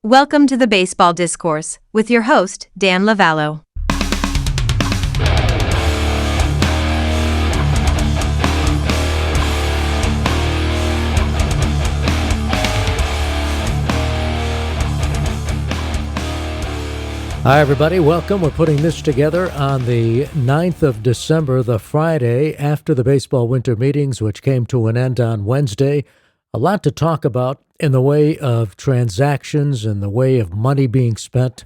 Welcome to the Baseball Discourse with your host, Dan Lavallo. Hi, everybody. Welcome. We're putting this together on the 9th of December, the Friday after the baseball winter meetings, which came to an end on Wednesday. A lot to talk about in the way of transactions and the way of money being spent.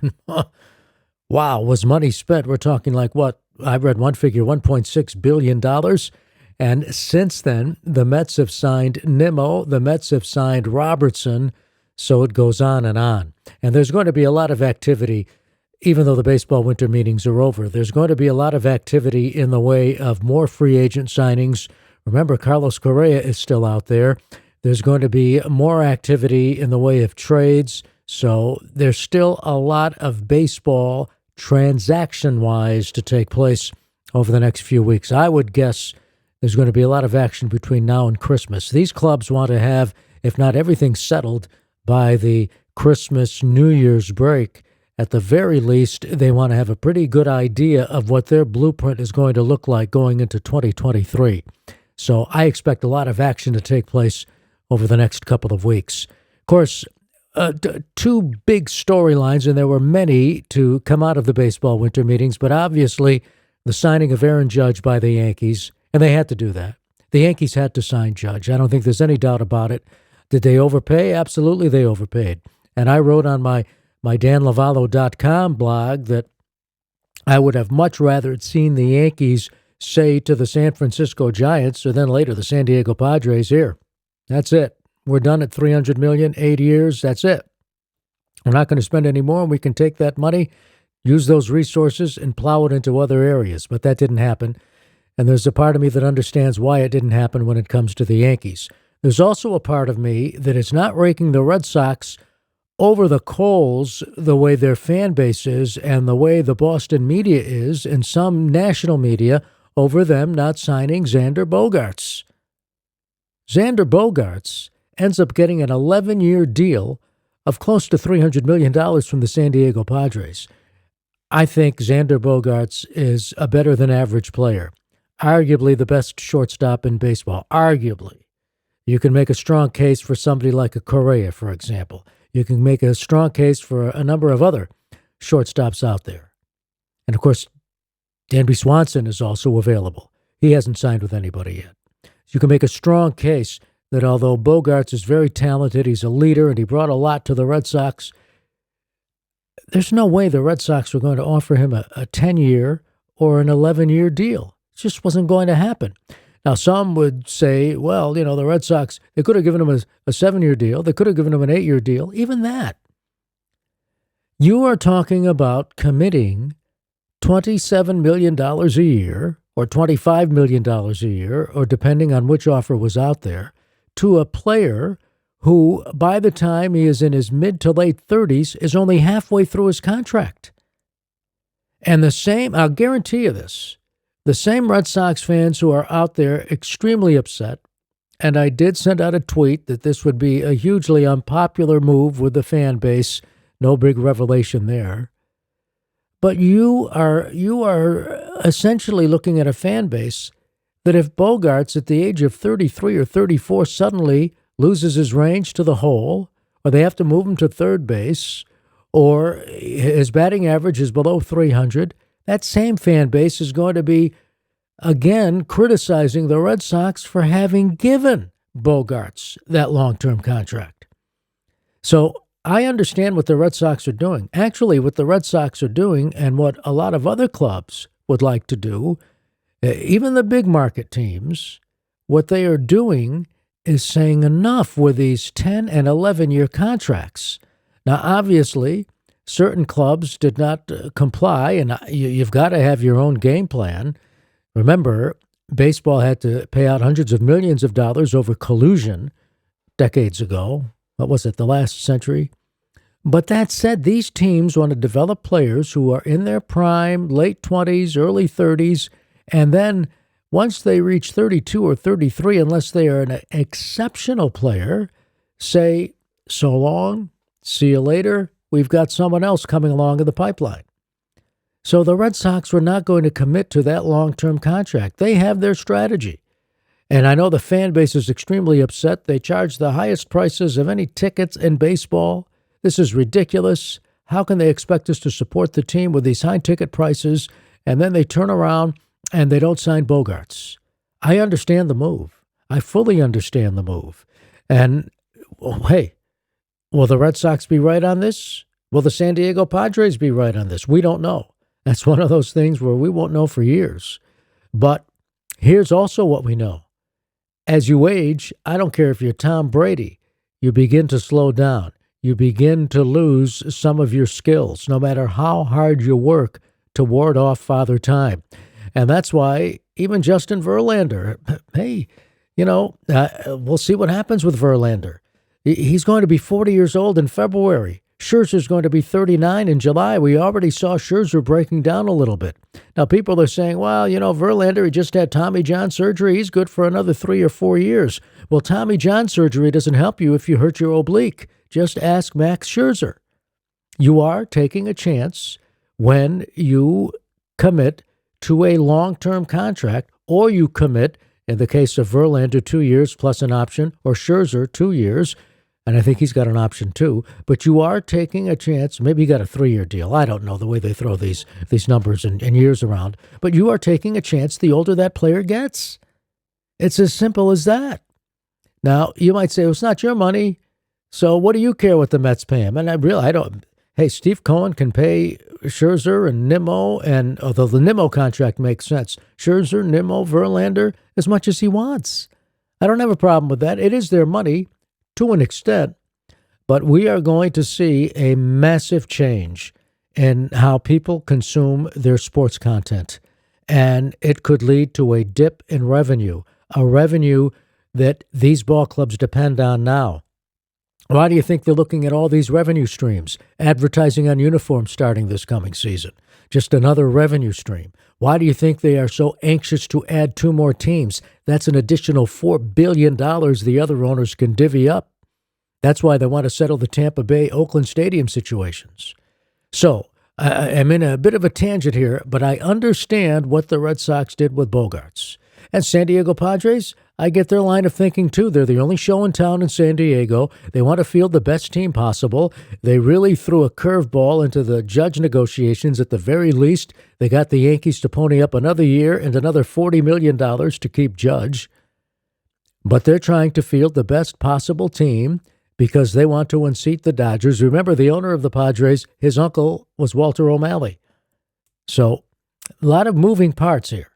Wow, was money spent? We're talking like what? I read one figure, $1.6 billion. And since then, the Mets have signed Nimmo, the Mets have signed Robertson, so it goes on. And there's going to be a lot of activity. Even though the baseball winter meetings are over, there's going to be a lot of activity in the way of more free agent signings. Remember, Carlos Correa is still out there. There's going to be more activity in the way of trades. So there's still a lot of baseball transaction-wise to take place over the next few weeks. I would guess there's going to be a lot of action between now and Christmas. These clubs want to have, if not everything settled by the Christmas, New Year's break. At the very least, they want to have a pretty good idea of what their blueprint is going to look like going into 2023. So I expect a lot of action to take place over the next couple of weeks. Of course, two big storylines, and there were many to come out of the baseball winter meetings, but obviously the signing of Aaron Judge by the Yankees, and they had to do that. The Yankees had to sign Judge. I don't think there's any doubt about it. Did they overpay? Absolutely, they overpaid. And I wrote on my danlavallo.com blog that I would have much rather seen the Yankees say to the San Francisco Giants, or then later the San Diego Padres, here, that's it. We're done at $300 million, 8 years, that's it. We're not going to spend any more, and we can take that money, use those resources, and plow it into other areas. But that didn't happen, and there's a part of me that understands why it didn't happen when it comes to the Yankees. There's also a part of me that is not raking the Red Sox over the coals the way their fan base is and the way the Boston media is, and some national media, over them not signing Xander Bogaerts. Xander Bogaerts ends up getting an 11-year deal of close to $300 million from the San Diego Padres. I think Xander Bogaerts is a better-than-average player, arguably the best shortstop in baseball, arguably. You can make a strong case for somebody like a Correa, for example. You can make a strong case for a number of other shortstops out there. And, of course, Dansby Swanson is also available. He hasn't signed with anybody yet. You can make a strong case that although Bogaerts is very talented, he's a leader, and he brought a lot to the Red Sox, there's no way the Red Sox were going to offer him a 10-year or an 11-year deal. It just wasn't going to happen. Now, some would say, well, the Red Sox, they could have given him a 7-year deal. They could have given him an 8-year deal. Even that. You are talking about committing $27 million a year or $25 million a year, or depending on which offer was out there, to a player who, by the time he is in his mid to late 30s, is only halfway through his contract. And the same, I'll guarantee you this, the same Red Sox fans who are out there extremely upset, and I did send out a tweet that this would be a hugely unpopular move with the fan base, no big revelation there. But you are essentially looking at a fan base that if Bogaerts at the age of 33 or 34 suddenly loses his range to the hole, or they have to move him to third base, or his batting average is below 300, that same fan base is going to be, again, criticizing the Red Sox for having given Bogaerts that long-term contract. So I understand what the Red Sox are doing. Actually, what the Red Sox are doing and what a lot of other clubs would like to do, even the big market teams, what they are doing is saying enough with these 10 and 11-year contracts. Now, obviously, certain clubs did not comply, and you've got to have your own game plan. Remember, baseball had to pay out hundreds of millions of dollars over collusion decades ago. What was it, the last century? But that said, these teams want to develop players who are in their prime, late 20s, early 30s, and then once they reach 32 or 33, unless they are an exceptional player, say so long, See you later. We've got someone else coming along in the pipeline. So the Red Sox were not going to commit to that long-term contract. They have their strategy. And I know the fan base is extremely upset. They charge the highest prices of any tickets in baseball. This is ridiculous. How can they expect us to support the team with these high ticket prices? And then they turn around and they don't sign Bogaerts. I understand the move. I fully understand the move. And, hey, will the Red Sox be right on this? Will the San Diego Padres be right on this? We don't know. That's one of those things where we won't know for years. But here's also what we know. As you age, I don't care if you're Tom Brady, you begin to slow down. You begin to lose some of your skills, no matter how hard you work to ward off Father Time. And that's why even Justin Verlander, hey, we'll see what happens with Verlander. He's going to be 40 years old in February. Scherzer's going to be 39 in July. We already saw Scherzer breaking down a little bit. Now, people are saying, well, Verlander, he just had Tommy John surgery. He's good for another 3 or 4 years. Well, Tommy John surgery doesn't help you if you hurt your oblique. Just ask Max Scherzer. You are taking a chance when you commit to a long-term contract, or you commit, in the case of Verlander, 2 years plus an option, or Scherzer, 2 years, and I think he's got an option too, but you are taking a chance. Maybe you got a 3-year deal. I don't know the way they throw these numbers and years around, but you are taking a chance the older that player gets. It's as simple as that. Now, you might say, well, it's not your money, so what do you care what the Mets pay him? And I don't. Hey, Steve Cohen can pay Scherzer and Nimmo, and although the Nimmo contract makes sense, Scherzer, Nimmo, Verlander, as much as he wants. I don't have a problem with that. It is their money to an extent, but we are going to see a massive change in how people consume their sports content, and it could lead to a dip in revenue, a revenue that these ball clubs depend on now. Why do you think they're looking at all these revenue streams? Advertising on uniforms starting this coming season. Just another revenue stream. Why do you think they are so anxious to add 2 more teams? That's an additional $4 billion the other owners can divvy up. That's why they want to settle the Tampa Bay, Oakland Stadium situations. So I'm in a bit of a tangent here, but I understand what the Red Sox did with Bogaerts. And San Diego Padres, I get their line of thinking too. They're the only show in town in San Diego. They want to field the best team possible. They really threw a curveball into the Judge negotiations at the very least. They got the Yankees to pony up another year and another $40 million to keep Judge. But they're trying to field the best possible team because they want to unseat the Dodgers. Remember, the owner of the Padres, his uncle was Walter O'Malley. So a lot of moving parts here.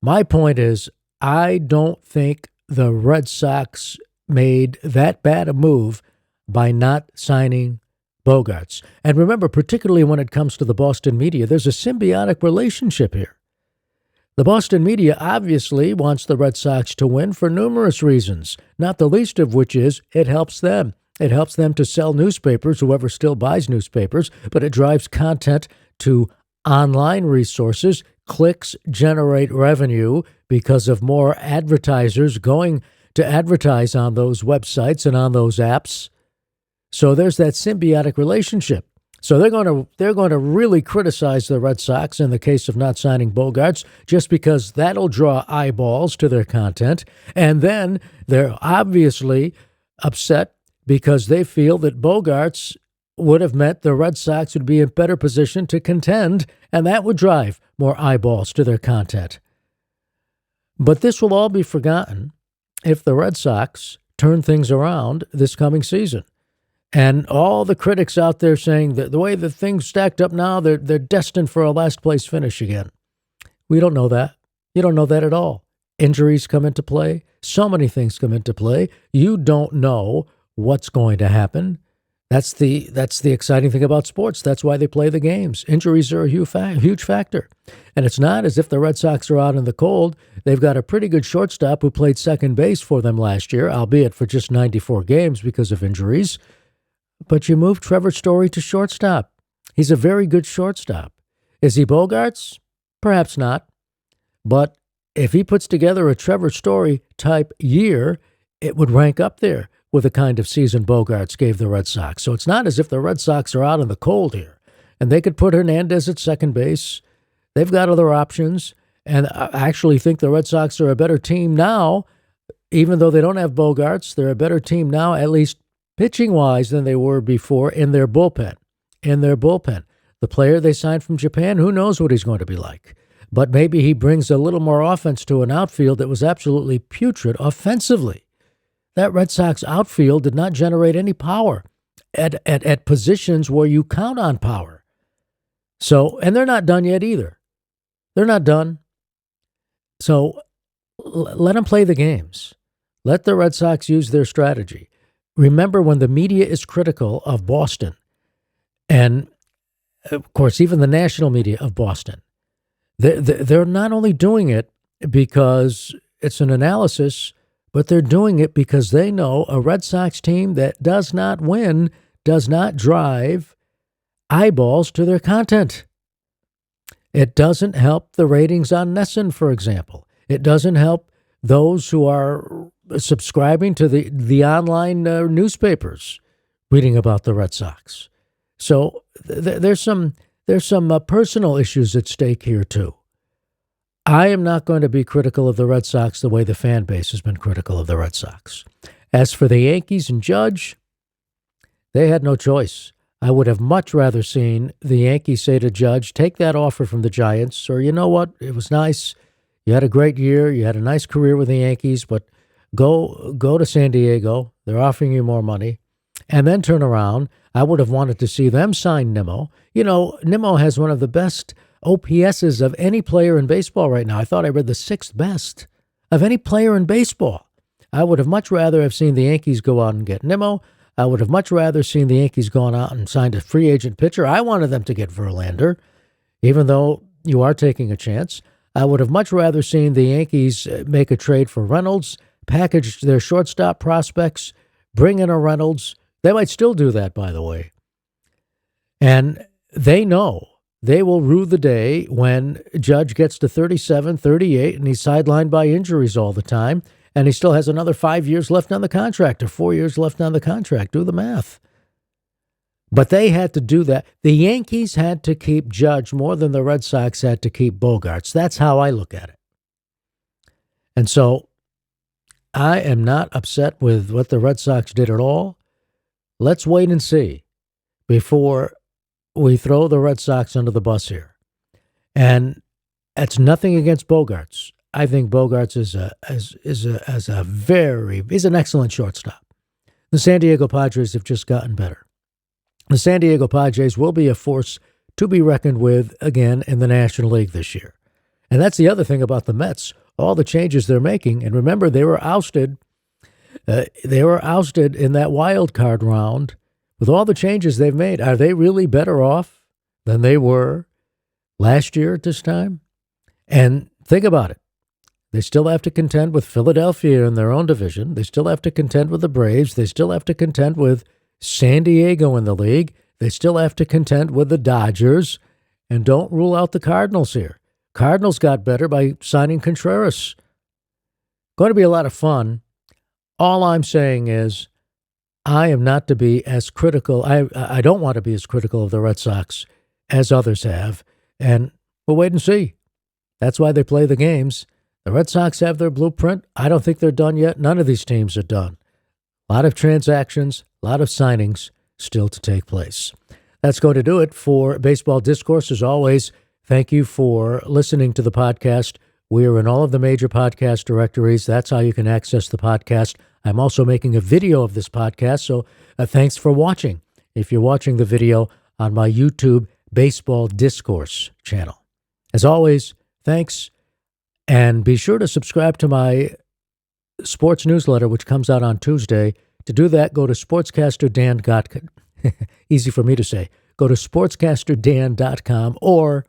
My point is, I don't think the Red Sox made that bad a move by not signing Bogaerts. And remember, particularly when it comes to the Boston media, there's a symbiotic relationship here. The Boston media obviously wants the Red Sox to win for numerous reasons, not the least of which is it helps them. It helps them to sell newspapers, whoever still buys newspapers, but it drives content to online resources. Clicks generate revenue because of more advertisers going to advertise on those websites and on those apps. So there's that symbiotic relationship. So they're going to really criticize the Red Sox in the case of not signing Bogaerts, just because that'll draw eyeballs to their content. And then they're obviously upset because they feel that Bogaerts would have meant the Red Sox would be in better position to contend, and that would drive more eyeballs to their content. But this will all be forgotten if the Red Sox turn things around this coming season. And all the critics out there saying that the way that things stacked up now, they're destined for a last-place finish again. We don't know that. You don't know that at all. Injuries come into play. So many things come into play. You don't know what's going to happen. That's the exciting thing about sports. That's why they play the games. Injuries are a huge factor. And it's not as if the Red Sox are out in the cold. They've got a pretty good shortstop who played second base for them last year, albeit for just 94 games because of injuries. But you move Trevor Story to shortstop. He's a very good shortstop. Is he Bogaerts? Perhaps not. But if he puts together a Trevor Story type year, it would rank up there with the kind of season Bogaerts gave the Red Sox. So it's not as if the Red Sox are out in the cold here. And they could put Hernandez at second base. They've got other options. And I actually think the Red Sox are a better team now, even though they don't have Bogaerts. They're a better team now, at least pitching-wise, than they were before in their bullpen. The player they signed from Japan, who knows what he's going to be like. But maybe he brings a little more offense to an outfield that was absolutely putrid offensively. That Red Sox outfield did not generate any power at positions where you count on power. So, and they're not done yet either. They're not done. So let them play the games. Let the Red Sox use their strategy. Remember, when the media is critical of Boston, and of course, even the national media of Boston, they're not only doing it because it's an analysis, but they're doing it because they know a Red Sox team that does not win does not drive eyeballs to their content. It doesn't help the ratings on NESN, for example. It doesn't help those who are subscribing to the online newspapers reading about the Red Sox. So there's some personal issues at stake here too. I am not going to be critical of the Red Sox the way the fan base has been critical of the Red Sox. As for the Yankees and Judge, they had no choice. I would have much rather seen the Yankees say to Judge, take that offer from the Giants, or you know what, it was nice. You had a great year. You had a nice career with the Yankees, but go to San Diego. They're offering you more money. And then turn around. I would have wanted to see them sign Nimmo. You know, Nimmo has one of the best OPSs of any player in baseball right now. I thought I read the 6th best of any player in baseball. I would have much rather have seen the Yankees go out and get Nimmo. I would have much rather seen the Yankees gone out and signed a free agent pitcher. I wanted them to get Verlander, even though you are taking a chance. I would have much rather seen the Yankees make a trade for Reynolds, package their shortstop prospects, bring in a Reynolds. They might still do that, by the way. And they know they will rue the day when Judge gets to 37, 38, and he's sidelined by injuries all the time, and he still has another 5 years left on the contract or 4 years left on the contract. Do the math. But they had to do that. The Yankees had to keep Judge more than the Red Sox had to keep Bogaerts. That's how I look at it. And so I am not upset with what the Red Sox did at all. Let's wait and see before we throw the Red Sox under the bus here. And that's nothing against Bogaerts. I think Bogaerts he's an excellent shortstop. The San Diego Padres have just gotten better. The San Diego Padres will be a force to be reckoned with again in the National League this year. And that's the other thing about the Mets, all the changes they're making. And remember, they were ousted in that wild card round. With all the changes they've made, are they really better off than they were last year at this time? And think about it. They still have to contend with Philadelphia in their own division. They still have to contend with the Braves. They still have to contend with San Diego in the league. They still have to contend with the Dodgers. And don't rule out the Cardinals here. Cardinals got better by signing Contreras. Going to be a lot of fun. All I'm saying is I am not to be as critical. I don't want to be as critical of the Red Sox as others have. And we'll wait and see. That's why they play the games. The Red Sox have their blueprint. I don't think they're done yet. None of these teams are done. A lot of transactions, a lot of signings still to take place. That's going to do it for Baseball Discourse. As always, thank you for listening to the podcast. We are in all of the major podcast directories. That's how you can access the podcast. I'm also making a video of this podcast, so thanks for watching. If you're watching the video on my YouTube Baseball Discourse channel. As always, thanks. And be sure to subscribe to my sports newsletter, which comes out on Tuesday. To do that, go to sportscasterdan.com. Easy for me to say. Go to sportscasterdan.com or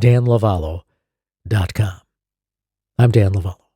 danlavallo.com. I'm Dan Lavallo.